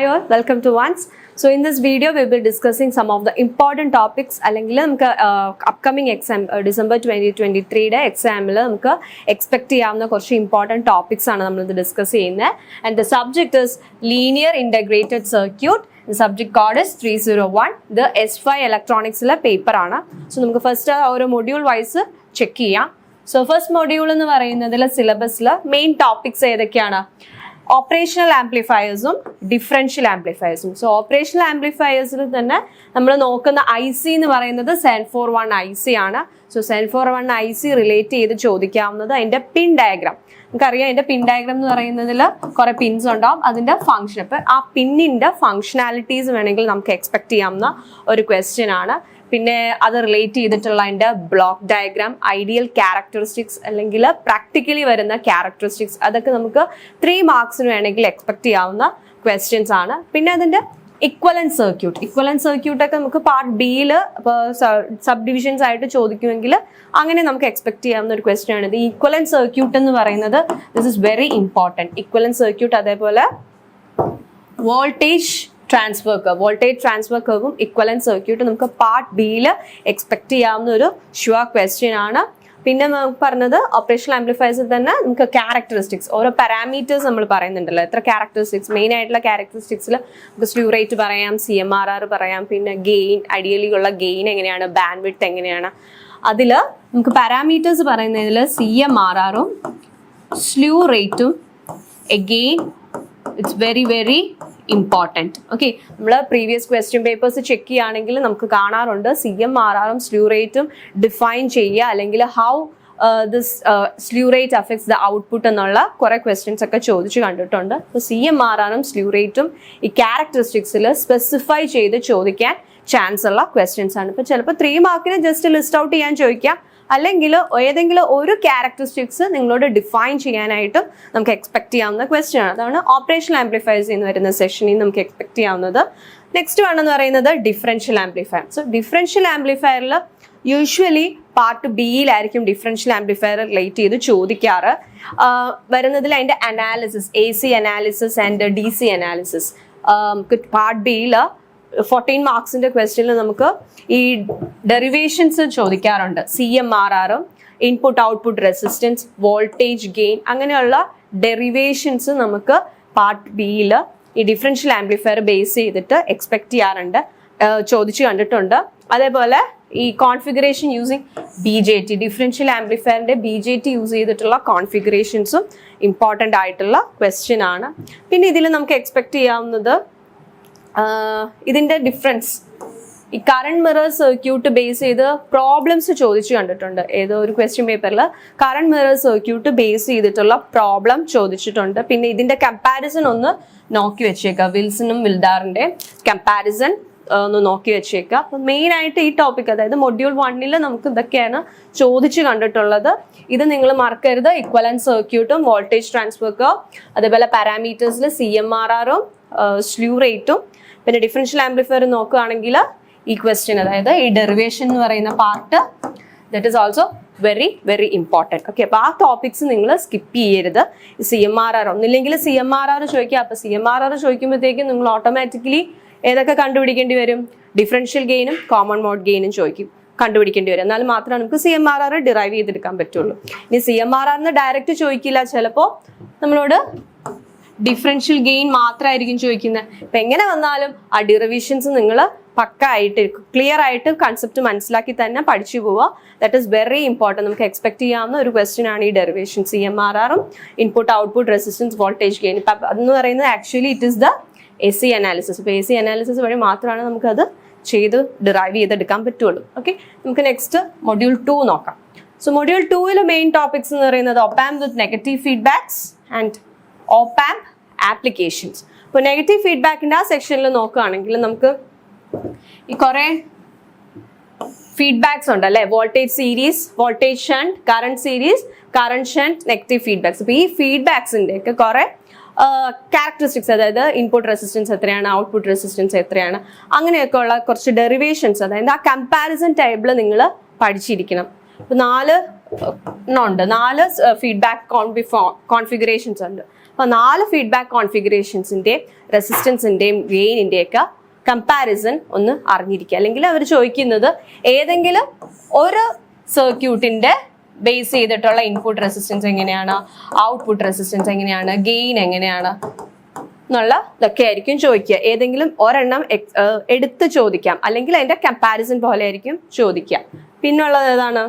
Hi all, welcome to Once. So in this video, we will be discussing some of the important topics. അല്ലെങ്കിൽ നമുക്ക് upcoming exam December 2023 exam നമുക്ക് expect ചെയ്യാവുന്ന കുറച്ച് important topics ആണ് നമ്മൾ ഇത് discuss ചെയ്യുന്നത്. And the subject is linear integrated circuit. The subject code is 301. The S5 electronics paper ആണ്. So നമുക്ക് first ഒരു module wise check ചെയ്യാം. So first module എന്ന് പറയുന്നതിലെ syllabusൽ main topics ഏതൊക്കെയാണ്? Operational amplifiers differential amplifiers. So operational amplifiers തന്നെ നമ്മൾ നോക്കുന്ന IC എന്ന് പറയുന്നത് SN41 IC ആണ്. So SN41 IC റിലേറ്റ് ചെയ്ത് ചോദിക്കാവുന്നത് അതിന്റെ പിൻ ഡയഗ്രാം. നമുക്കറിയാം അതിന്റെ പിൻ ഡയഗ്രാം എന്ന് പറയുന്നതിൽ കുറെ പിൻസ് ഉണ്ടാവും, അതിന്റെ ഫംഗ്ഷൻ. അപ്പൊ ആ പിന്നിന്റെ ഫംഗ്ഷനാലിറ്റീസ് വേണമെങ്കിൽ നമുക്ക് എക്സ്പെക്ട് ചെയ്യാവുന്ന ഒരു ക്വസ്റ്റ്യൻ ആണ്. പിന്നെ അത് റിലേറ്റ് ചെയ്തിട്ടുള്ള അതിൻ്റെ ബ്ലോക്ക് ഡയഗ്രാം, ഐഡിയൽ ക്യാരക്ടറിസ്റ്റിക്സ് അല്ലെങ്കിൽ പ്രാക്ടിക്കലി വരുന്ന ക്യാരക്ടറിസ്റ്റിക്സ്, അതൊക്കെ നമുക്ക് 3 മാർക്സിന് വേണമെങ്കിൽ എക്സ്പെക്ട് ചെയ്യാവുന്ന ക്വസ്റ്റ്യൻസ് ആണ്. പിന്നെ അതിൻ്റെ ഇക്വലന്റ് സർക്യൂട്ട് ഒക്കെ നമുക്ക് പാർട്ട് ബിയിൽ ഇപ്പോൾ സബ് ഡിവിഷൻസ് ആയിട്ട് ചോദിക്കുമെങ്കിൽ അങ്ങനെ നമുക്ക് എക്സ്പെക്ട് ചെയ്യാവുന്ന ഒരു ക്വസ്റ്റ്യൻ ആണ്. ഇത് ഇക്വലന്റ് സർക്യൂട്ട് എന്ന് പറയുന്നത് this is very important. Equivalent circuit, അതേപോലെ വോൾട്ടേജ് ട്രാൻസ്ഫർ കർവും ഇക്വലന്റ് സർക്യൂട്ട് നമുക്ക് പാർട്ട് ബിയിൽ എക്സ്പെക്ട് ചെയ്യാവുന്ന ഒരു ഷുവർ ക്വസ്റ്റ്യൻ ആണ്. പിന്നെ നമുക്ക് പറഞ്ഞത് ഓപ്പറേഷണൽ ആംപ്ലിഫയേഴ്സിൽ തന്നെ നമുക്ക് ക്യാരക്ടറിസ്റ്റിക്സ്, ഓരോ പാരാമീറ്റേഴ്സ് നമ്മൾ പറയുന്നുണ്ടല്ലോ, എത്ര ക്യാരക്ടറിസ്റ്റിക്സ്, മെയിൻ ആയിട്ടുള്ള ക്യാരക്ടറിസ്റ്റിക്സിൽ നമുക്ക് സ്ലൂ റേറ്റ് പറയാം, CMRR പറയാം, പിന്നെ ഗെയിൻ, ഐഡിയലി ഉള്ള ഗെയിൻ എങ്ങനെയാണ്, ബാൻഡ് വിഡ്ത്ത് എങ്ങനെയാണ്. അതിൽ നമുക്ക് പാരാമീറ്റേഴ്സ് പറയുന്നതിൽ CMRRും സ്ലൂ റേറ്റും again it's very very important. Okay, നമ്മൾ പ്രീവിയസ് ക്വസ്റ്റ്യൻ പേപ്പേഴ്സ് ചെക്ക് ചെയ്യുകയാണെങ്കിൽ നമുക്ക് കാണാറുണ്ട് CMRRും സ്ലൂ റേറ്റും ഡിഫൈൻ ചെയ്യുക, അല്ലെങ്കിൽ how this slew rate affects the output എന്നുള്ള കുറെ ക്വസ്റ്റ്യൻസ് ഒക്കെ ചോദിച്ചു കണ്ടിട്ടുണ്ട്. അപ്പോൾ CMRRും സ്ലൂ റേറ്റും ഈ ക്യാരക്ടറിസ്റ്റിക്സിൽ സ്പെസിഫൈ ചെയ്ത് ചോദിക്കാൻ ചാൻസ് ഉള്ള ക്വസ്റ്റ്യൻസ് ആണ്. ഇപ്പോൾ ചിലപ്പോൾ 3 മാർക്കിന് ജസ്റ്റ് ലിസ്റ്റ് ഔട്ട് ചെയ്യാൻ ചോദിക്കാം, അല്ലെങ്കിൽ ഏതെങ്കിലും ഒരു ക്യാരക്ടറിസ്റ്റിക്സ് നിങ്ങളോട് ഡിഫൈൻ ചെയ്യാനായിട്ടും നമുക്ക് എക്സ്പെക്ട് ചെയ്യാവുന്ന ക്വസ്റ്റ്യൻ ആണ്. അതാണ് ഓപ്പറേഷണൽ ആംപ്ലിഫയേഴ്സ് എന്ന് വരുന്ന സെഷനിൽ നമുക്ക് എക്സ്പെക്ട് ചെയ്യാവുന്നത്. നെക്സ്റ്റ് വേണമെന്ന് പറയുന്നത് ഡിഫറൻഷ്യൽ ആംപ്ലിഫയർ. സോ ഡിഫറൻഷ്യൽ ആംപ്ലിഫയറിൽ യൂഷ്വലി പാർട്ട് ബിയിലായിരിക്കും ഡിഫറൻഷ്യൽ ആംപ്ലിഫയർ റിലേറ്റ് ചെയ്ത് ചോദിക്കാറ്. വരുന്നതിൽ അതിൻ്റെ analysis, AC analysis and DC analysis. Part ബിയിൽ 14 മാർക്സിന്റെ ക്വസ്റ്റ്യനിൽ നമുക്ക് ഈ ഡെറിവേഷൻസ് ചോദിക്കാറുണ്ട്. CMRRും input output resistance, voltage gain, അങ്ങനെയുള്ള ഡെറിവേഷൻസ് നമുക്ക് പാർട്ട് ബിയിൽ ഈ ഡിഫറൻഷ്യൽ ആംപ്ലിഫയർ ബേസ് ചെയ്തിട്ട് എക്സ്പെക്ട് ചെയ്യാറുണ്ട്, ചോദിച്ചു കണ്ടിട്ടുണ്ട്. അതേപോലെ ഈ കോൺഫിഗറേഷൻ യൂസിങ് BJT, ഡിഫറൻഷ്യൽ ആംപ്ലിഫയറിന്റെ BJT യൂസ് ചെയ്തിട്ടുള്ള കോൺഫിഗറേഷൻസും ഇമ്പോർട്ടൻ്റ് ആയിട്ടുള്ള ക്വസ്റ്റ്യൻ ആണ്. പിന്നെ ഇതിൽ നമുക്ക് എക്സ്പെക്ട് ചെയ്യാവുന്നത് ഇതിന്റെ ഡിഫറൻസ്, ഈ കറണ്ട് മിറർ സർക്യൂട്ട് ബേസ് ചെയ്ത് പ്രോബ്ലംസ് ചോദിച്ചു കണ്ടിട്ടുണ്ട്. ഏതോ ഒരു ക്വസ്റ്റ്യൻ പേപ്പറിൽ കറണ്ട് മിറർ സർക്യൂട്ട് ബേസ് ചെയ്തിട്ടുള്ള പ്രോബ്ലം ചോദിച്ചിട്ടുണ്ട്. പിന്നെ ഇതിന്റെ കമ്പാരിസൺ ഒന്ന് നോക്കി വെച്ചേക്കുക, വിൽസണും വിൽഡാറിന്റെ കമ്പാരിസൺ ഒന്ന് നോക്കി വെച്ചേക്കുക. അപ്പം മെയിൻ ആയിട്ട് ഈ ടോപ്പിക്, അതായത് മൊഡ്യൂൾ 1 നമുക്ക് ഇതൊക്കെയാണ് ചോദിച്ചു കണ്ടിട്ടുള്ളത്. ഇത് നിങ്ങൾ മറക്കരുത്. ഇക്വലന്റ് സർക്യൂട്ടും വോൾട്ടേജ് ട്രാൻസ്ഫർ കർവ്, അതേപോലെ പാരാമീറ്റേഴ്സിൽ CMRRും സ്ലൂ റേറ്റും, പിന്നെ ഡിഫറൻഷ്യൽ ആംപ്ലിഫയർ നോക്കുകയാണെങ്കിൽ ഈ ക്വസ്റ്റ്യൻ, അതായത് ഈ ഡെറിവേഷൻ എന്ന് പറയുന്ന part, that is also very very important. Okay, അപ്പോൾ ആ ടോപ്പിക്സ് നിങ്ങൾ സ്കിപ്പ് ചെയ്യരുത്. CMRR ഒന്നില്ലെങ്കിൽ CMRR ചോദിക്കുക. അപ്പോൾ CMRR ചോദിക്കുമ്പോഴത്തേക്കും നിങ്ങൾ ഓട്ടോമാറ്റിക്കലി ഏതൊക്കെ കണ്ടുപിടിക്കേണ്ടി വരും? ഡിഫറൻഷ്യൽ ഗെയിനും കോമൺ മോഡ് ഗെയിനും കണ്ടുപിടിക്കേണ്ടി വരും. എന്നാൽ മാത്രമേ നമുക്ക് CMRR ഡിറൈവ് ചെയ്തെടുക്കാൻ പറ്റുള്ളൂ. ഇനി CMRRന്ന് ഡയറക്റ്റ് ചോദിക്കില്ല, ചിലപ്പോൾ നമ്മളോട് ഡിഫറൻഷ്യൽ ഗെയിൻ മാത്രമായിരിക്കും ചോദിക്കുന്നത്. ഇപ്പം എങ്ങനെ വന്നാലും ആ ഡെറിവേഷൻസ് നിങ്ങൾ പക്കായിട്ട് ക്ലിയർ ആയിട്ട് കൺസെപ്റ്റ് മനസ്സിലാക്കി തന്നെ പഠിച്ചു പോവുക. That is very important. നമുക്ക് എക്സ്പെക്ട് ചെയ്യാവുന്ന ഒരു ക്വസ്റ്റ്യൻ ആണ് ഈ ഡെറിവേഷൻ. CMRRും input output resistance, voltage gain. ഇപ്പം അതെന്ന് പറയുന്നത് actually it is the AC analysis. ഇപ്പോൾ AC അനാലിസിസ് വഴി മാത്രമാണ് നമുക്കത് ചെയ്ത് ഡിറൈവ് ചെയ്തെടുക്കാൻ പറ്റുള്ളൂ. ഓക്കെ, നമുക്ക് നെക്സ്റ്റ് മൊഡ്യൂൾ 2 നോക്കാം. സോ മൊഡ്യൂൾ 2 മെയിൻ ടോപ്പിക്സ് എന്ന് പറയുന്നത് OP-amp with negative feedbacks and OP-amp applications. ഇപ്പോൾ നെഗറ്റീവ് ഫീഡ്ബാക്കിൻ്റെ ആ സെക്ഷനിൽ നോക്കുകയാണെങ്കിൽ നമുക്ക് ഈ കുറേ ഫീഡ്ബാക്സ് ഉണ്ട് അല്ലേ? Voltage series, voltage shunt, current series, current shunt, negative feedbacks. അപ്പോൾ ഈ ഫീഡ്ബാക്സിൻ്റെ ഒക്കെ കുറേ ക്യാരക്ടറിസ്റ്റിക്സ്, അതായത് ഇൻപുട്ട് റെസിസ്റ്റൻസ് എത്രയാണ്, ഔട്ട്പുട്ട് റെസിസ്റ്റൻസ് എത്രയാണ്, അങ്ങനെയൊക്കെ ഉള്ള കുറച്ച് ഡെറിവേഷൻസ്, അതായത് ആ കമ്പാരിസൺ ടേബിൾ നിങ്ങൾ പഠിച്ചിരിക്കണം. ഇപ്പോൾ 4 ഫീഡ്ബാക്ക് കോൺഫിഗറേഷൻസ് ഉണ്ട്. അപ്പോൾ 4 ഫീഡ്ബാക്ക് കോൺഫിഗറേഷൻസിൻ്റെ റെസിസ്റ്റൻസിൻ്റെയും ഗെയിനിൻ്റെയൊക്കെ കമ്പാരിസൺ ഒന്ന് അറിഞ്ഞിരിക്കുക. അല്ലെങ്കിൽ അവർ ചോദിക്കുന്നത് ഏതെങ്കിലും ഒരു സർക്യൂട്ടിൻ്റെ ബേസ് ചെയ്തിട്ടുള്ള ഇൻപുട്ട് റെസിസ്റ്റൻസ് എങ്ങനെയാണ്, ഔട്ട്പുട്ട് റെസിസ്റ്റൻസ് എങ്ങനെയാണ്, ഗെയിൻ എങ്ങനെയാണ് എന്നുള്ള ഇതൊക്കെ ആയിരിക്കും ചോദിക്കുക. ഏതെങ്കിലും ഒരെണ്ണം എടുത്ത് ചോദിക്കാം, അല്ലെങ്കിൽ അതിൻ്റെ കമ്പാരിസൺ പോലെ ആയിരിക്കും ചോദിക്കുക. പിന്നുള്ളത് ഏതാണ്?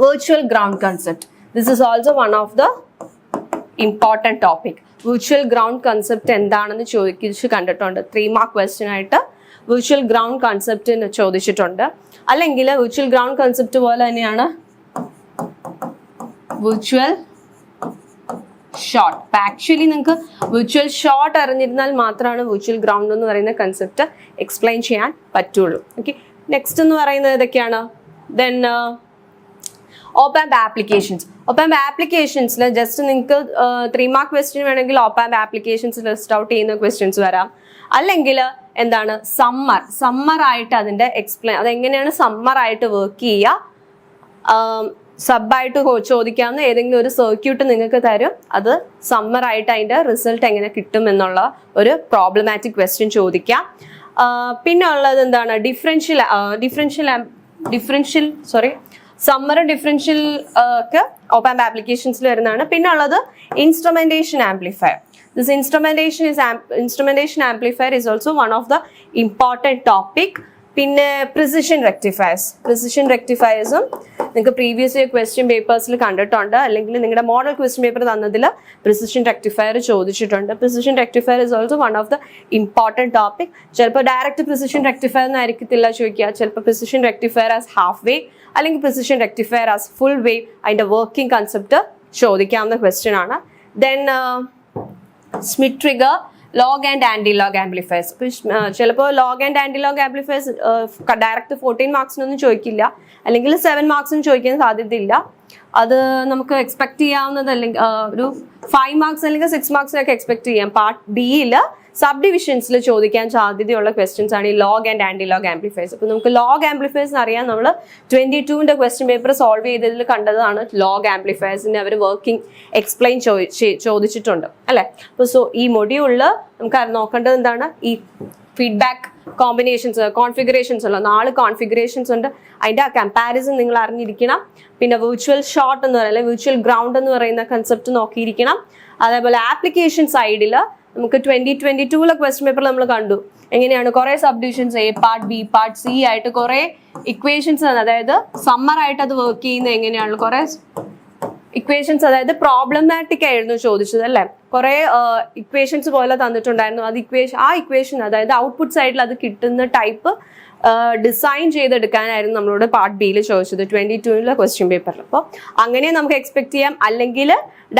Virtual ground concept. This is also one of the important topic. Virtual ground concept എന്താണെന്ന് ചോദിച്ചു കണ്ടിട്ടുണ്ട്. 3 മാർക്ക് ക്വസ്റ്റ്യൻ ആയിട്ട് വെർച്വൽ ഗ്രൗണ്ട് കൺസെപ്റ്റ് ചോദിച്ചിട്ടുണ്ട്. അല്ലെങ്കിൽ വെർച്വൽ ഗ്രൗണ്ട് കൺസെപ്റ്റ് പോലെ തന്നെയാണ് വിർച്വൽ ഷോർട്ട്. അപ്പം ആക്ച്വലി നിങ്ങൾക്ക് വിർച്വൽ ഷോർട്ട് അറിഞ്ഞിരുന്നാൽ മാത്രമാണ് വിർച്വൽ ഗ്രൗണ്ട് എന്ന് പറയുന്ന കൺസെപ്റ്റ് എക്സ്പ്ലെയിൻ ചെയ്യാൻ പറ്റുള്ളൂ. ഓക്കെ, നെക്സ്റ്റ് എന്ന് പറയുന്നത് ഏതൊക്കെയാണ്? Then op amp applications. ഓപ്പ്-ആമ്പ് ആപ്ലിക്കേഷൻസിൽ ജസ്റ്റ് നിങ്ങൾക്ക് 3 മാർക്ക് ക്വസ്റ്റ്യൻ വേണമെങ്കിൽ ഓപ്പ്-ആമ്പ് ആപ്ലിക്കേഷൻസ് ലിസ്റ്റ് ഔട്ട് ചെയ്യുന്ന ക്വസ്റ്റ്യൻസ് വരാം. അല്ലെങ്കിൽ എന്താണ് സമ്മറായിട്ട് അതിൻ്റെ അതെങ്ങനെയാണ് സമ്മറായിട്ട് വർക്ക് ചെയ്യുക, സബായിട്ട് ചോദിക്കാവുന്ന ഏതെങ്കിലും ഒരു സർക്യൂട്ട് നിങ്ങൾക്ക് തരും, അത് സമ്മറായിട്ട് അതിൻ്റെ റിസൾട്ട് എങ്ങനെ കിട്ടും എന്നുള്ള ഒരു പ്രോബ്ലമാറ്റിക് ക്വസ്റ്റ്യൻ ചോദിക്കാം. പിന്നെ ഉള്ളത് എന്താണ്? സമ്മർ ഡിഫറൻഷ്യൽ ഒക്കെ ഓപ്പ്-ആമ്പ് ആപ്ലിക്കേഷൻസിൽ വരുന്നതാണ്. പിന്നെ ഉള്ളത് instrumentation amplifier. This instrumentation amplifier is also one of the important topic. പിന്നെ പ്രിസിഷൻ റെക്ടിഫയേഴ്സും നിങ്ങൾക്ക് പ്രീവിയസ് ഇയർ ക്വസ്റ്റ്യൻ പേപ്പേഴ്സിൽ കണ്ടിട്ടുണ്ട്, അല്ലെങ്കിൽ നിങ്ങളുടെ മോഡൽ ക്വസ്റ്റ്യൻ പേപ്പർ തന്നതിൽ പ്രിസിഷൻ റെക്ടിഫയർ ചോദിച്ചിട്ടുണ്ട്. Precision rectifier is also one of the important topic. ചിലപ്പോൾ ഡയറക്റ്റ് പ്രിസിഷൻ റെക്ടിഫയർ എന്നായിരിക്കത്തില്ല ചോദിക്കുക, ചിലപ്പോൾ precision rectifier as half wave അല്ലെങ്കിൽ precision rectifier as full wave, അതിൻ്റെ വർക്കിംഗ് കൺസെപ്റ്റ് ചോദിക്കാവുന്ന ക്വസ്റ്റ്യൻ ആണ്. Then Schmitt trigger, log and anti log amplifiers. ചിലപ്പോൾ log and anti log amplifiers direct 14 മാർക്സിനൊന്നും ചോദിക്കില്ല, അല്ലെങ്കിൽ 7 മാർക്സിന് ചോദിക്കാൻ സാധ്യതയില്ല. അത് നമുക്ക് എക്സ്പെക്ട് ചെയ്യാവുന്നത്, അല്ലെങ്കിൽ ഒരു 5 മാർക്സ് അല്ലെങ്കിൽ 6 മാർക്സിനൊക്കെ എക്സ്പെക്ട് ചെയ്യാം. പാർട്ട് ബിയിൽ സബ് ഡിവിഷൻസിൽ ചോദിക്കാൻ സാധ്യതയുള്ള ക്വസ്റ്റ്യൻസ് ആണ് ഈ log and anti log amplifiers. അപ്പോൾ നമുക്ക് ലോഗ് ആംപ്ലിഫയേഴ്സ് അറിയാം. നമ്മൾ 22ന്റെ ക്വസ്റ്റ്യൻ പേപ്പർ സോൾവ് ചെയ്തതിൽ കണ്ടതാണ് ലോഗ് ആംപ്ലിഫയേഴ്സിന്റെ അവർ വർക്കിംഗ് എക്സ്പ്ലെയിൻ ചോദിച്ചിട്ടുണ്ട് അല്ലേ. അപ്പോൾ ഈ മൊഡ്യൂളിൽ നമുക്ക് നോക്കേണ്ടത് എന്താണ്? ഈ ഫീഡ്ബാക്ക് കോൺഫിഗറേഷൻസ് ഉള്ള 4 കോൺഫിഗറേഷൻസ് ഉണ്ട്. അതിൻ്റെ ആ കമ്പാരിസൺ നിങ്ങൾ അറിഞ്ഞിരിക്കണം. പിന്നെ വിർച്വൽ ഷോർട്ട് എന്ന് പറയുന്നത്, വിർച്വൽ ഗ്രൗണ്ട് എന്ന് പറയുന്ന കൺസെപ്റ്റ് നോക്കിയിരിക്കണം. അതേപോലെ ആപ്ലിക്കേഷൻ സൈഡിൽ നമുക്ക് 2022 ക്വസ്റ്റ്യൻ പേപ്പർ നമ്മൾ കണ്ടു എങ്ങനെയാണ് കുറേ sub divisions, A part, B part, C ആയിട്ട് കുറേ ഇക്വേഷൻസ്, അതായത് സമ്മർ ആയിട്ട് അത് വർക്ക് ചെയ്യുന്നത് എങ്ങനെയാണ്, കുറേ ഇക്വേഷൻസ്, അതായത് പ്രോബ്ലമാറ്റിക് ആയിരുന്നു ചോദിച്ചത് അല്ലേ. കുറേ ഇക്വേഷൻസ് പോലെ തന്നിട്ടുണ്ടായിരുന്നു. അത് ആ ഇക്വേഷൻ അതായത് ഔട്ട്പുട്ട് സൈഡിൽ അത് കിട്ടുന്ന ടൈപ്പ് ഡിസൈൻ ചെയ്തെടുക്കാനായിരുന്നു നമ്മളോട് പാർട്ട് ബിയിൽ ചോദിച്ചത് 22 ക്വസ്റ്റ്യൻ പേപ്പറിൽ. അപ്പോൾ അങ്ങനെ നമുക്ക് എക്സ്പെക്ട് ചെയ്യാം. അല്ലെങ്കിൽ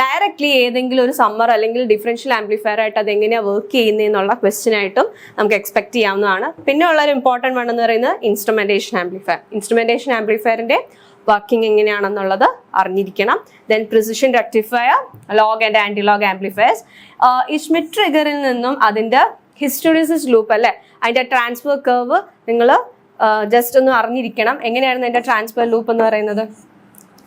ഡയറക്റ്റ്ലി ഏതെങ്കിലും ഒരു സമ്മർ അല്ലെങ്കിൽ ഡിഫറൻഷ്യൽ ആംപ്ലിഫയർ ആയിട്ട് അത് എങ്ങനെയാണ് വർക്ക് ചെയ്യുന്നതെന്നുള്ള ക്വസ്റ്റ്യൻ ആയിട്ടും നമുക്ക് എക്സ്പെക്ട് ചെയ്യാവുന്നതാണ്. പിന്നെ ഉള്ളൊരു ഇമ്പോർട്ടൻറ്റ് വൺ എന്ന് പറയുന്നത് ഇൻസ്ട്രുമെന്റേഷൻ ആംപ്ലിഫയറിന്റെ വർക്കിംഗ് എങ്ങനെയാണെന്നുള്ളത് അറിഞ്ഞിരിക്കണം. Then precision rectifier, log and anti log amplifiers. ഈ സ്മിത്ത് ട്രിഗറിൽ നിന്നും അതിൻ്റെ ഹിസ്റ്ററിസിസ് ലൂപ്പ് അല്ലേ, അതിൻ്റെ ട്രാൻസ്ഫർ കർവ് നിങ്ങൾ ജസ്റ്റ് ഒന്ന് അറിഞ്ഞിരിക്കണം. എങ്ങനെയായിരുന്നു അതിൻ്റെ ട്രാൻസ്ഫർ ലൂപ്പ് എന്ന് പറയുന്നത്?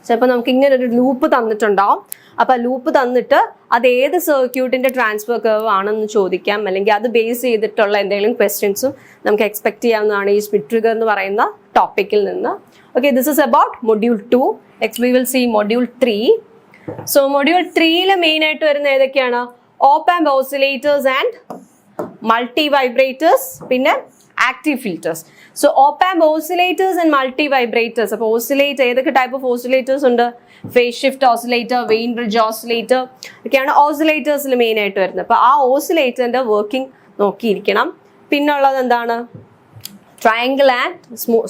ചിലപ്പോൾ നമുക്ക് ഇങ്ങനെ ഒരു ലൂപ്പ് തന്നിട്ടുണ്ടാവും. അപ്പോൾ ലൂപ്പ് തന്നിട്ട് അത് ഏത് സർക്യൂട്ടിൻ്റെ ട്രാൻസ്ഫർ കർവ് ആണെന്ന് ചോദിക്കാം, അല്ലെങ്കിൽ അത് ബേസ് ചെയ്തിട്ടുള്ള എന്തെങ്കിലും ക്വസ്റ്റ്യൻസും നമുക്ക് എക്സ്പെക്ട് ചെയ്യാവുന്നതാണ് ഈ സ്മിത്ത് ട്രിഗർ എന്ന് പറയുന്ന ടോപ്പിക്കിൽ നിന്ന്. Okay, this is about module 2. Next we will see module 3. So module 3യിൽ മെയിൻ ആയിട്ട് വരുന്ന ഏതൊക്കെയാണ്? Op amp oscillators and multi vibrators, പിന്നെ active filters. So op amp oscillators and multi vibrators. അപ്പോൾ ഓസിലേറ്റർ ഏതൊക്കെ ടൈപ്പ് ഓഫ് ഓസിലേറ്റേഴ്സ് ഉണ്ട്? Phase shift oscillator, Wien bridge oscillator ഒക്കെയാണ് ഓസിലേറ്റേഴ്സിൽ മെയിൻ ആയിട്ട് വരുന്നത്. അപ്പോൾ ആ ഓസിലേറ്ററിന്റെ വർക്കിംഗ് നോക്കിയിരിക്കണം. പിന്നുള്ളത് എന്താണ്? triangle and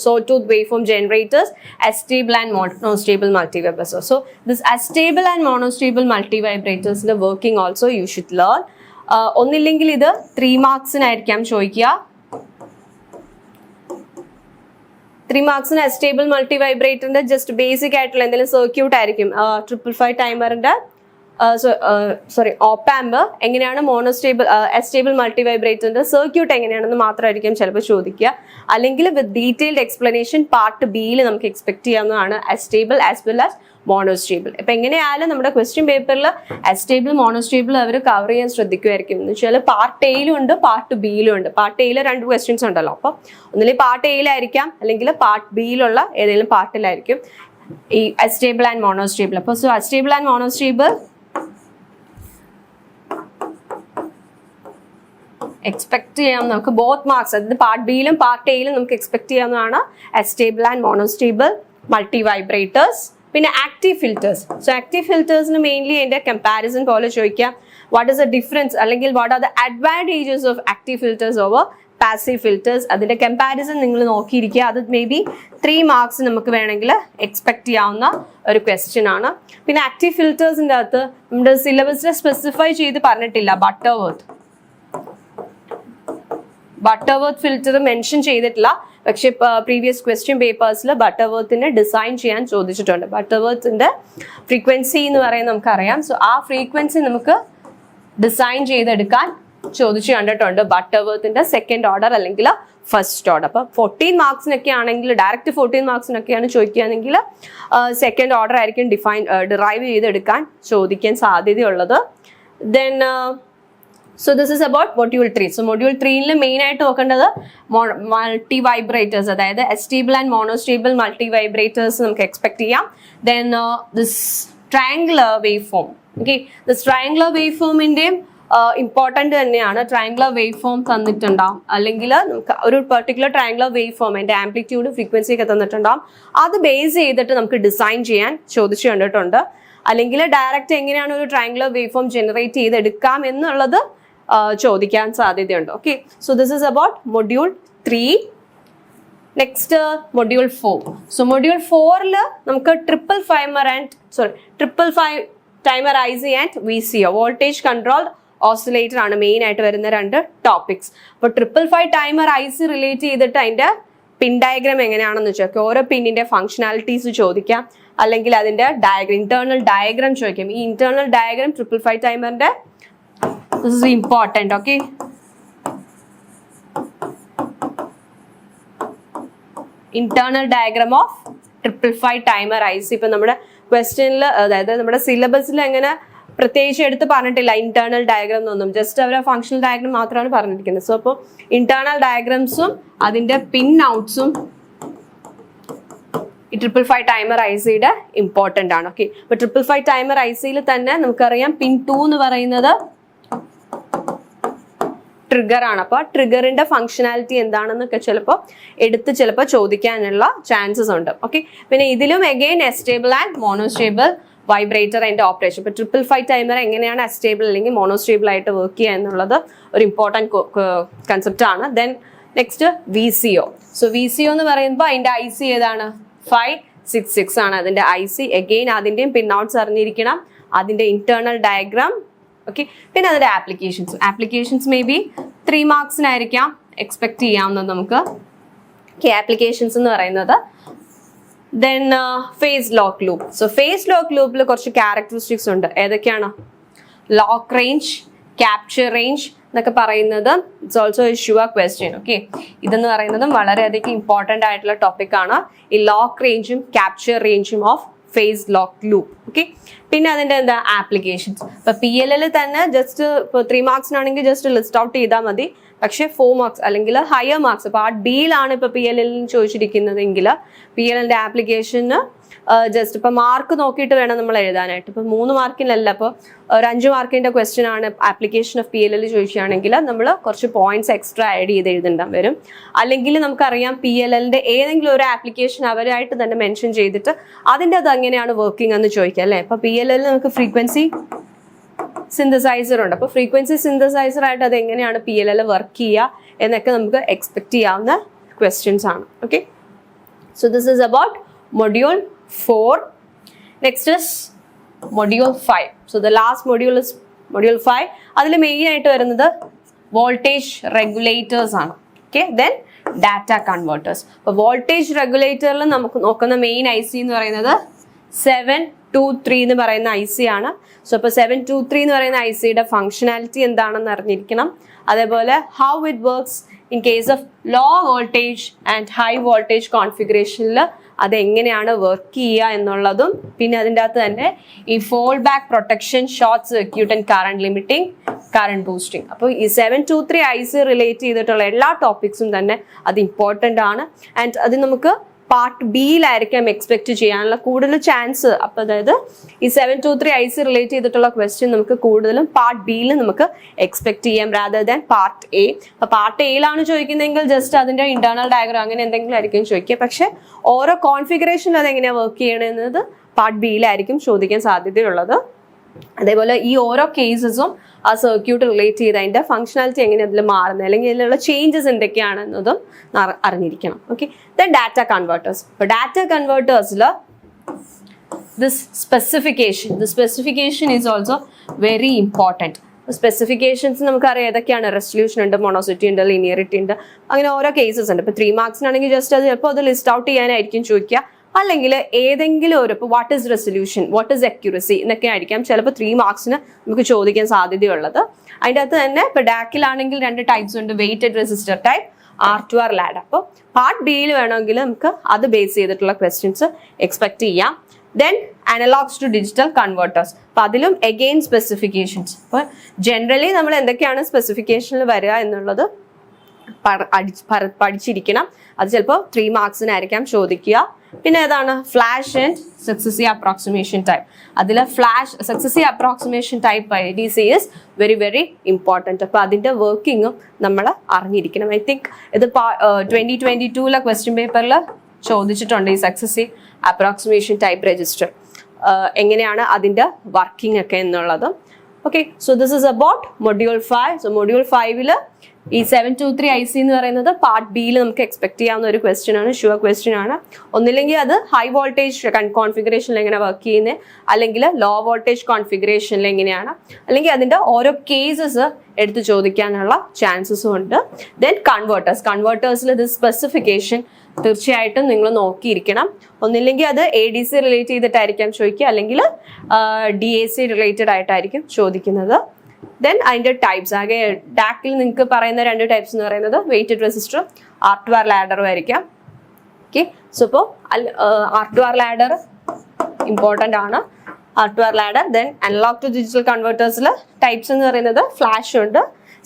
sawtooth waveform generators, astable and monostable multivibrators. So this astable and monostable multivibrators the working also you should learn. ഒന്നില്ലെങ്കിൽ ഇത് 3 മാർക്സിനായിരിക്കാം ചോദിക്കുക. 3 മാർക്സിന് അസ്റ്റേബിൾ മൾട്ടി വൈബ്രേറ്ററിന്റെ ജസ്റ്റ് ബേസിക് ആയിട്ടുള്ള എന്തെങ്കിലും സർക്യൂട്ട് ആയിരിക്കും. 555 ടൈമറിന്റെ ഓപ്പാമ്പ് എങ്ങനെയാണ് മോണോസ്റ്റേബിൾ അസ്റ്റേബിൾ മൾട്ടി വൈബ്രേറ്ററിന്റെ സർക്യൂട്ട് എങ്ങനെയാണെന്ന് മാത്രമായിരിക്കും ചിലപ്പോൾ ചോദിക്കുക. അല്ലെങ്കിൽ വിത്ത് ഡീറ്റെയിൽഡ് എക്സ്പ്ലനേഷൻ പാർട്ട് ബിയിൽ നമുക്ക് എക്സ്പെക്ട് ചെയ്യാവുന്നതാണ് astable as well as monostable. ഇപ്പൊ എങ്ങനെയായാലും നമ്മുടെ ക്വസ്റ്റ്യൻ പേപ്പറിൽ അസ്റ്റേബിൾ മോണോസ്റ്റേബിൾ അവർ കവർ ചെയ്യാൻ ശ്രദ്ധിക്കുമായിരിക്കും. എന്ന് വെച്ചാൽ പാർട്ട് എയിലും ഉണ്ട് പാർട്ട് ബിയിലും ഉണ്ട്. പാർട്ട് എയിൽ 2 ക്വസ്റ്റ്യൻസ് ഉണ്ടല്ലോ, അപ്പൊ ഒന്നിലെ പാർട്ട് എയിലായിരിക്കാം അല്ലെങ്കിൽ പാർട്ട് ബിയിലുള്ള ഏതെങ്കിലും പാർട്ടിലായിരിക്കും ഈ അസ്റ്റേബിൾ ആൻഡ് മോണോസ്റ്റേബിൾ. അപ്പൊ so astable and monostable expect ചെയ്യാം നമുക്ക് ബോത്ത് മാർക്സ്, അതായത് പാർട്ട് ബിയിലും പാർട്ട് എയിലും നമുക്ക് എക്സ്പെക്ട് ചെയ്യാവുന്നതാണ് astable and monostable multi vibrators. പിന്നെ ആക്റ്റീവ് ഫിൽറ്റേഴ്സ്. സോ ആക്റ്റീവ് ഫിൽറ്റേഴ്സിന് മെയിൻലി അതിന്റെ കമ്പാരിസൺ പോലെ ചോദിക്കാം. വാട്ട് ഇസ് ദ ഡിഫറൻസ് അല്ലെങ്കിൽ what are the advantages of active filters over passive filters? അതിന്റെ കമ്പാരിസൺ നിങ്ങൾ നോക്കിയിരിക്കുക. അത് മേ ബി 3 മാർക്സ് നമുക്ക് വേണമെങ്കിൽ എക്സ്പെക്ട് ചെയ്യാവുന്ന ഒരു ക്വസ്റ്റ്യൻ ആണ്. പിന്നെ ആക്റ്റീവ് ഫിൽറ്റേഴ്സിന്റെ അകത്ത് നമ്മുടെ സിലബസിൽ സ്പെസിഫൈ ചെയ്ത് പറഞ്ഞിട്ടില്ല ബട്ടർവർത്ത് ഫിൽറ്റർ മെൻഷൻ ചെയ്തിട്ടില്ല. പക്ഷെ പ്രീവിയസ് ക്വസ്റ്റ്യൻ പേപ്പേഴ്സിൽ ബട്ടർവർത്തിന്റെ ഡിസൈൻ ചെയ്യാൻ ചോദിച്ചിട്ടുണ്ട്. ബട്ടർവർത്തിന്റെ ഫ്രീക്വൻസി എന്ന് പറയുന്നത് നമുക്കറിയാം. സോ ആ ഫ്രീക്വൻസി നമുക്ക് ഡിസൈൻ ചെയ്തെടുക്കാൻ ചോദിച്ചു കണ്ടിട്ടുണ്ട്. ബട്ടർവർത്തിന്റെ 2nd ഓർഡർ അല്ലെങ്കിൽ 1st ഓർഡർ. അപ്പൊ 14 മാർക്സിനൊക്കെ ആണെങ്കിൽ ഡയറക്റ്റ് 14 മാർക്സിനൊക്കെയാണ് ചോദിക്കുകയാണെങ്കിൽ 2nd ഓർഡർ ആയിരിക്കും ഡിറൈവ് ചെയ്തെടുക്കാൻ ചോദിക്കാൻ സാധ്യതയുള്ളത്. Then so this is about module 3. So module 3 main ആയിട്ട് നോക്കേണ്ടത് മൾട്ടി വൈബ്രേറ്റേഴ്സ്, അതായത് astable and monostable multi vibrators നമുക്ക് എക്സ്പെക്ട് ചെയ്യാം. Then this triangular wave form. Okay, this triangular wave ഫോമിന്റെയും ഇമ്പോർട്ടന്റ് തന്നെയാണ്. ട്രയാങ്കുലർ വേവ് ഫോം തന്നിട്ടുണ്ടാവും, അല്ലെങ്കിൽ നമുക്ക് ഒരു പെർട്ടിക്കുലർ ട്രയാങ്കുലർ വേവ് ഫോം അതിന്റെ ആംപ്ലിറ്റ്യൂഡ് ഫ്രീക്വൻസി ഒക്കെ തന്നിട്ടുണ്ടാവും. അത് ബേസ് ചെയ്തിട്ട് നമുക്ക് ഡിസൈൻ ചെയ്യാൻ ചോദിച്ചു കണ്ടിട്ടുണ്ട്. അല്ലെങ്കിൽ ഡയറക്റ്റ് എങ്ങനെയാണ് ഒരു ട്രയാങ്കുലർ വേവ് ഫോം ജനറേറ്റ് ചെയ്തെടുക്കാം എന്നുള്ളത് ചോദിക്കാൻ സാധ്യതയുണ്ട്. Okay, so this is about module 3. Next module 4. So module 4 നമുക്ക് triple five timer IC and VCO voltage controlled oscillator ആണ് മെയിൻ ആയിട്ട് വരുന്ന 2 ടോപ്പിക്സ്. അപ്പോൾ 555 ടൈമർ IC റിലേറ്റ് ചെയ്തിട്ട് അതിന്റെ പിൻ ഡയഗ്രാം എങ്ങനെയാണെന്ന് ചോദിക്കാം. ഓരോ പിന്നിന്റെ ഫംഗ്ഷനാലിറ്റീസ് ചോദിക്കാം, അല്ലെങ്കിൽ അതിന്റെ ഇന്റേണൽ ഡയഗ്രാം ചോദിക്കാം. ഈ internal diagram 555 ടൈമറിന്റെ this is important. Okay, internal diagram of 555 timer IC. ഇപ്പൊ നമ്മുടെ ക്വസ്റ്റ്യനിൽ, അതായത് നമ്മുടെ സിലബസിൽ എങ്ങനെ പ്രത്യേകിച്ച് എടുത്ത് പറഞ്ഞിട്ടില്ല ഇന്റേണൽ ഡയഗ്രാം എന്നൊന്നും. ജസ്റ്റ് അവരെ ഫങ്ഷണൽ ഡയഗ്രാം മാത്രമാണ് പറഞ്ഞിരിക്കുന്നത്. സോ അപ്പോൾ ഇന്റേണൽ ഡയഗ്രാംസും അതിന്റെ പിൻ ഔട്ട്സും ഈ 555 ടൈമർ ICയുടെ ഇമ്പോർട്ടൻ്റ് ആണ്. ഓക്കെ, അപ്പൊ 555 ടൈമർ ICയിൽ തന്നെ നമുക്കറിയാം പിൻ 2 എന്ന് പറയുന്നത് ട്രിഗർ ആണ്. അപ്പൊ ട്രിഗറിന്റെ ഫംഗ്ഷനാലിറ്റി എന്താണെന്നൊക്കെ ചിലപ്പോൾ ചോദിക്കാനുള്ള ചാൻസസ് ഉണ്ട്. ഓക്കെ, പിന്നെ ഇതിലും again astable and monostable vibrator അതിന്റെ ഓപ്പറേഷൻ. ഇപ്പൊ 555 ടൈമർ എങ്ങനെയാണ് അസ്റ്റേബിൾ അല്ലെങ്കിൽ മോണോസ്റ്റേബിൾ ആയിട്ട് വർക്ക് ചെയ്യുക എന്നുള്ളത് ഒരു ഇമ്പോർട്ടൻറ്റ് കൺസെപ്റ്റ് ആണ്. Then next VCO. So VCO എന്ന് പറയുമ്പോൾ അതിന്റെ IC ഏതാണ്? 566 ആണ് അതിന്റെ IC. അഗെയിൻ അതിന്റെയും പിൻ ഔട്ട്സ് അറിഞ്ഞിരിക്കണം, അതിന്റെ ഇന്റേണൽ ഡയഗ്രാം. ഓക്കെ, പിന്നെ അതിന്റെ ആപ്ലിക്കേഷൻസ് മേ ബി 3 മാർക്സിനായിരിക്കാം എക്സ്പെക്ട് ചെയ്യാവുന്നത് നമുക്ക്. ആപ്ലിക്കേഷൻസ് എന്ന് പറയുന്നത് then phase lock loop. So phase lock ലൂപ്പിൽ കുറച്ച് ക്യാരക്ടറിസ്റ്റിക്സ് ഉണ്ട്. ഏതൊക്കെയാണ്? ലോക്ക് റേഞ്ച്, ക്യാപ്ചർ റേഞ്ച് എന്നൊക്കെ പറയുന്നത് it's also a sure question. Okay, ഇതെന്ന് പറയുന്നതും വളരെയധികം ഇമ്പോർട്ടൻ്റ് ആയിട്ടുള്ള ടോപ്പിക്കാണ്. ഈ ലോക്ക് റേഞ്ചും ക്യാപ്ചർ റേഞ്ചും of phase lock loop. Okay, പിന്നെ അതിന്റെ എന്താ ആപ്ലിക്കേഷൻസ്. ഇപ്പൊ PLL തന്നെ ജസ്റ്റ് ഇപ്പോൾ 3 മാർക്സിനാണെങ്കിൽ ജസ്റ്റ് ലിസ്റ്റ് ഔട്ട് ചെയ്താൽ മതി. പക്ഷെ 4 മാർക്സ് അല്ലെങ്കിൽ ഹയർ മാർക്സ് പാർട്ട് ബിയിലാണ് ഇപ്പൊ PLL ചോദിച്ചിരിക്കുന്നതെങ്കിൽ PLLന്റെ ആപ്ലിക്കേഷന് ജസ്റ്റ് ഇപ്പൊ മാർക്ക് നോക്കിയിട്ട് വേണം നമ്മൾ എഴുതാനായിട്ട്. ഇപ്പൊ 3 മാർക്കിനല്ല, ഇപ്പൊ ഒരു 5 മാർക്കിന്റെ ക്വസ്റ്റ്യൻ ആണ് ആപ്ലിക്കേഷൻ ഓഫ് PLL ചോദിക്കുകയാണെങ്കിൽ നമ്മൾ കുറച്ച് പോയിന്റ്സ് എക്സ്ട്രാ ആഡ് ചെയ്ത് എഴുതേണ്ട വരും. അല്ലെങ്കിൽ നമുക്കറിയാം PLLന്റെ ഏതെങ്കിലും ഒരു ആപ്ലിക്കേഷൻ അവരായിട്ട് തന്നെ മെൻഷൻ ചെയ്തിട്ട് അതിൻ്റെ അത് എങ്ങനെയാണ് വർക്കിംഗ് എന്ന് ചോദിക്കാം അല്ലേ. അപ്പൊ PLL നമുക്ക് ഫ്രീക്വൻസി സിന്തസൈസർ ഉണ്ട്. അപ്പോൾ ഫ്രീക്വൻസി സിന്തസൈസർ ആയിട്ട് അത് എങ്ങനെയാണ് PLL വർക്ക് ചെയ്യുക എന്നൊക്കെ നമുക്ക് എക്സ്പെക്ട് ചെയ്യാവുന്ന ക്വസ്റ്റ്യൻസ് ആണ്. Okay, so this is about module 4. Next is module 5. So the last module is module 5. അതിൽ മെയിൻ ആയിട്ട് വരുന്നത് വോൾട്ടേജ് റെഗുലേറ്റേഴ്സ് ആണ്. Okay, then data converters. അപ്പോൾ വോൾട്ടേജ് റെഗുലേറ്ററിൽ നമുക്ക് നോക്കുന്ന മെയിൻ IC എന്ന് പറയുന്നത് 723 എന്ന് പറയുന്ന IC ആണ്. സോ അപ്പോൾ 723 എന്ന് പറയുന്ന ICയുടെ ഫങ്ഷനാലിറ്റി എന്താണെന്ന് അറിഞ്ഞിരിക്കണം. അതേപോലെ how it works in case of low voltage and high voltage കോൺഫിഗറേഷനിൽ അതെങ്ങനെയാണ് വർക്ക് ചെയ്യുക എന്നുള്ളതും, പിന്നെ അതിൻ്റെ അകത്ത് തന്നെ ഈ fold back protection, short circuit and current limiting, current boosting. അപ്പോൾ ഈ 723 IC റിലേറ്റ് ചെയ്തിട്ടുള്ള എല്ലാ ടോപ്പിക്സും തന്നെ അത് ഇമ്പോർട്ടൻ്റ് ആണ്. ആൻഡ് അത് നമുക്ക് പാർട്ട് ബിയിലായിരിക്കാം എക്സ്പെക്ട് ചെയ്യാനുള്ള കൂടുതൽ ചാൻസ്. അപ്പോൾ അതായത് ഈ 723 IC റിലേറ്റ് ചെയ്തിട്ടുള്ള ക്വസ്റ്റ്യൻ നമുക്ക് കൂടുതലും പാർട്ട് ബിയിൽ നമുക്ക് എക്സ്പെക്ട് ചെയ്യാം റാദർ ദാൻ പാർട്ട് എ. അപ്പോൾ പാർട്ട് എയിലാണ് ചോദിക്കുന്നതെങ്കിൽ ജസ്റ്റ് അതിൻ്റെ ഇന്റേണൽ ഡയഗ്രാം അങ്ങനെ എന്തെങ്കിലും ആയിരിക്കും ചോദിക്കുക. പക്ഷെ ഓരോ കോൺഫിഗറേഷൻ അതെങ്ങനെയാണ് വർക്ക് ചെയ്യണമെന്നത് പാർട്ട് ബിയിലായിരിക്കും ചോദിക്കാൻ സാധ്യതയുള്ളത്. അതേപോലെ ഈ ഓരോ കേസസും ആ സർക്യൂട്ട് റിലേറ്റ് ചെയ്ത് അതിൻ്റെ ഫങ്ഷനാലിറ്റി എങ്ങനെ അതിൽ മാറുന്നത് അല്ലെങ്കിൽ അതിലുള്ള ചേഞ്ചസ് എന്തൊക്കെയാണെന്നതും അറിഞ്ഞിരിക്കണം. Okay, then data converters. ഇപ്പോൾ ഡാറ്റ കൺവേർട്ടേഴ്സിൽ this specification is also very important. Specifications നമുക്കറിയാം ഏതൊക്കെയാണ്. റെസൊല്യൂഷൻ ഉണ്ട്, മോണോസിറ്റി ഉണ്ട്, ലീനിയറിറ്റി ഉണ്ട്, അങ്ങനെ ഓരോ കേസസ് ഉണ്ട്. ഇപ്പോൾ 3 മാർക്സിനാണെങ്കിൽ ജസ്റ്റ് അത് ചിലപ്പോൾ അത് ലിസ്റ്റ് ഔട്ട് ചെയ്യാനായിരിക്കും ചോദിക്കുക. അല്ലെങ്കിൽ ഏതെങ്കിലും ഒരു ഇപ്പോൾ what is resolution, what is accuracy എന്നൊക്കെ ആയിരിക്കാം ചിലപ്പോൾ 3 മാർക്സിന് നമുക്ക് ചോദിക്കാൻ സാധ്യതയുള്ളത്. അതിൻ്റെ അകത്ത് തന്നെ ഇപ്പോൾ ഡാക്കിലാണെങ്കിൽ 2 ടൈപ്സ് ഉണ്ട്, weighted resistor type, R2R ladder. അപ്പോൾ പാർട്ട് ബിയിൽ വേണമെങ്കിൽ നമുക്ക് അത് ബേസ് ചെയ്തിട്ടുള്ള ക്വസ്റ്റ്യൻസ് എക്സ്പെക്ട് ചെയ്യാം. Then analogs to digital converters. അപ്പോൾ അതിലും എഗെയിൻ സ്പെസിഫിക്കേഷൻസ്. അപ്പോൾ ജനറലി നമ്മൾ എന്തൊക്കെയാണ് സ്പെസിഫിക്കേഷനിൽ വരിക എന്നുള്ളത് പഠിച്ചിരിക്കണം. അത് ചിലപ്പോൾ 3 മാർക്സിനായിരിക്കാം ചോദിക്കുക. പിന്നെ ഏതാണ് flash and successive approximation type. അതിൽ flash successive approximation type IDC is very very important. അപ്പോൾ അതിൻ്റെ വർക്കിങ്ങും നമ്മൾ അറിഞ്ഞിരിക്കണം. ഐ തിങ്ക് ഇത് 2022 ക്വസ്റ്റ്യൻ പേപ്പറിൽ ചോദിച്ചിട്ടുണ്ട് ഈ സക്സസീവ് അപ്രോക്സിമേഷൻ ടൈപ്പ് രജിസ്റ്റർ എങ്ങനെയാണ് അതിൻ്റെ വർക്കിംഗ് ഒക്കെ എന്നുള്ളത്. Okay, so this is about module 5. So module 5 ഈ 723 IC എന്ന് പറയുന്നത് പാർട്ട് ബിയിൽ നമുക്ക് എക്സ്പെക്ട് ചെയ്യാവുന്ന ഒരു ക്വസ്റ്റ്യൻ ആണ്, ഷുവർ ക്വസ്റ്റ്യൻ ആണ്. ഒന്നില്ലെങ്കിൽ അത് ഹൈ വോൾട്ടേജ് കോൺഫിഗറേഷനിൽ എങ്ങനെ വർക്ക് ചെയ്യുന്നത്, അല്ലെങ്കിൽ ലോ വോൾട്ടേജ് കോൺഫിഗറേഷനിൽ എങ്ങനെയാണ്, അല്ലെങ്കിൽ അതിൻ്റെ ഓരോ കേസസ് എടുത്ത് ചോദിക്കാനുള്ള ചാൻസസും ഉണ്ട്. ദെൻ കൺവേർട്ടേഴ്സിൽ ഇത് സ്പെസിഫിക്കേഷൻ തീർച്ചയായിട്ടും നിങ്ങൾ നോക്കിയിരിക്കണം. ഒന്നില്ലെങ്കിൽ അത് ADC റിലേറ്റ് ചെയ്തിട്ടായിരിക്കാം ചോദിക്കുക, അല്ലെങ്കിൽ DAC റിലേറ്റഡ് ആയിട്ടായിരിക്കും ചോദിക്കുന്നത്. ദെൻ അതിൻ്റെ ടൈപ്സ് ആകെ ഡാക്കിൽ നിങ്ങൾക്ക് പറയുന്ന 2 ടൈപ്സ് എന്ന് പറയുന്നത് വെയ്റ്റഡ് റെസിസ്റ്ററും R2R ലാഡറും ആയിരിക്കാം. ഓക്കെ, സോ ഇപ്പോൾ R2R ലാഡർ ഇമ്പോർട്ടൻ്റ് ആണ്. R2R ladder. Then analogue to digital കൺവേർട്ടേഴ്സിൽ ടൈപ്സ് എന്ന് പറയുന്നത് ഫ്ലാഷ് ഉണ്ട്,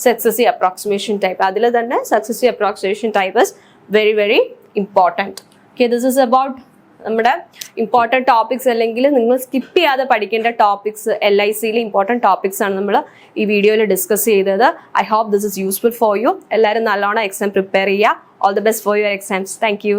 സക്സസീവ് അപ്രോക്സിമേഷൻ ടൈപ്പ്. അതിൽ തന്നെ successive approximation type is very very important. Okay, this is about നമ്മുടെ ഇമ്പോർട്ടൻറ്റ് ടോപ്പിക്സ്, അല്ലെങ്കിൽ നിങ്ങൾ സ്കിപ്പ് ചെയ്യാതെ പഠിക്കേണ്ട ടോപ്പിക്സ്, LICയിലെ ഇമ്പോർട്ടൻറ്റ് ടോപ്പിക്സ് ആണ് നമ്മൾ ഈ വീഡിയോയിൽ ഡിസ്കസ് ചെയ്തത്. I hope this is useful for you. എല്ലാവരും നല്ലോണം എക്സാം പ്രിപ്പയർ ചെയ്യുക. All the best for your exams. Thank U.